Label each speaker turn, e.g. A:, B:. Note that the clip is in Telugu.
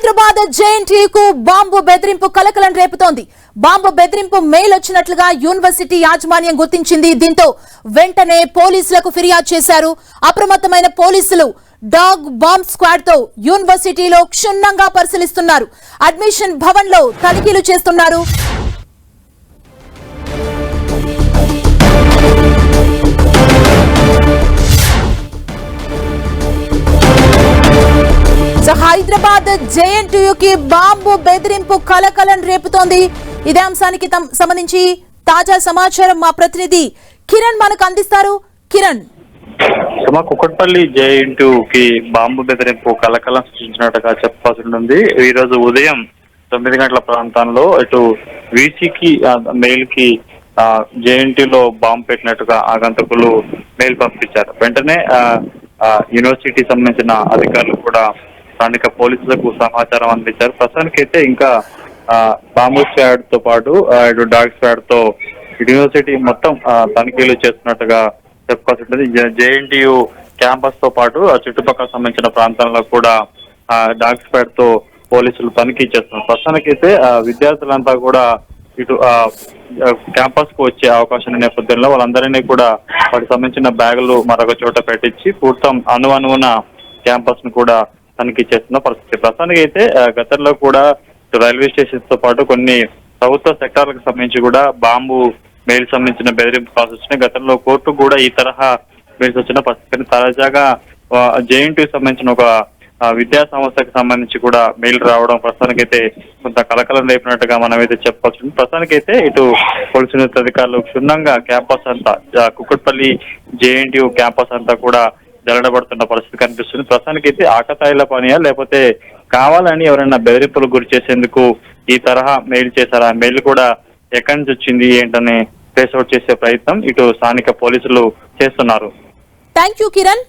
A: హైదరాబాద్ జేఎన్టీయూకు బాంబు బెదిరింపు కలకలం రేపుతోంది. బాంబు బెదిరింపు మెయిల్ వచ్చినట్లుగా యూనివర్సిటీ యాజమాన్యం గుర్తించింది. దీంతో వెంటనే పోలీసులకు ఫిర్యాదు చేశారు. అప్రమత్తమైన పోలీసులు డాగ్ బాంబ్ స్క్వాడ్ తో యూనివర్సిటీలో క్షుణ్ణంగా పరిశీలిస్తున్నారు. అడ్మిషన్ భవన్ లో తనిఖీలు చేస్తున్నారు. హైదరాబాద్ జేఎన్టీయూకి బాంబు బెదిరింపు కలకలం రేపుతోంది. ఇదే అంశానికి సంబంధించి తాజా సమాచారం మా ప్రతినిధి కిరణ్ మనకు అందిస్తారు. కిరణ్,
B: కుక్కట్పల్లి జేఎన్టీయూకి బాంబు బెదిరింపు కలకలం సృష్టించినట్టుగా చెప్పాల్సి ఉంటుంది. ఈ రోజు ఉదయం 9 గంటల ప్రాంతంలో ఇటు వీసీకి మెయిల్ కి జేఎన్టీయూలో బాంబు పెట్టినట్టుగా ఆగంతకులు మెయిల్ పంపించారు. వెంటనే యూనివర్సిటీ సంబంధించిన అధికారులు కూడా స్థానిక పోలీసులకు సమాచారం అందించారు. ప్రస్తుతానికైతే ఇంకా బాంబు స్క్వాడ్ తో పాటు ఇటు డాగ్ స్క్వాడ్ తో యూనివర్సిటీ మొత్తం తనిఖీలు చేస్తున్నట్టుగా చెప్పుకోవాల్సి ఉంటుంది. జేఎన్టీయూ క్యాంపస్ తో పాటు చుట్టుపక్కల సంబంధించిన ప్రాంతాల్లో కూడా డాగ్ స్క్వాడ్ తో పోలీసులు తనిఖీ చేస్తున్నారు. ప్రస్తుతానికైతే విద్యార్థులంతా కూడా ఇటు క్యాంపస్ కు వచ్చే అవకాశం నేపథ్యంలో వాళ్ళందరినీ కూడా వాటికి సంబంధించిన బ్యాగులు మరొక చోట పెట్టించి పూర్తం అణువణువున క్యాంపస్ ను కూడా తనిఖీ చేస్తున్న పరిస్థితి. ప్రస్తుతానికి అయితే గతంలో కూడా రైల్వే స్టేషన్స్ తో పాటు కొన్ని ప్రభుత్వ సెక్టార్లకు సంబంధించి కూడా బాంబు మెయిల్ సంబంధించిన బెదిరింపు కాల్స్ వచ్చినాయి. గతంలో కోర్టు కూడా ఈ తరహా మెయిల్స్ వచ్చిన పరిస్థితి. తాజాగా జేఎన్టీయూకి సంబంధించిన ఒక విద్యా సంస్థకు సంబంధించి కూడా మెయిల్ రావడం ప్రస్తుతానికైతే కొంత కలకలం రేపినట్టుగా మనం అయితే చెప్పవచ్చు. ప్రస్తుతానికైతే ఇటు పోలీసు అధికారులు క్షుణ్ణంగా క్యాంపస్ అంతా కుక్కట్పల్లి జేఎన్టీయూ క్యాంపస్ అంతా కూడా జరగబడుతున్న పరిస్థితి కనిపిస్తుంది. ప్రస్తుతానికైతే ఆకతాయిల పనియా లేకపోతే కావాలని ఎవరైనా బెదిరింపులకు గురి చేసేందుకు ఈ తరహా మెయిల్ చేశారా, మెయిల్ కూడా ఎక్కడి నుంచి వచ్చింది ఏంటని ట్రేస్ అవుట్ చేసే ప్రయత్నం ఇటు స్థానిక పోలీసులు చేస్తున్నారు.
A: Thank you Kiran.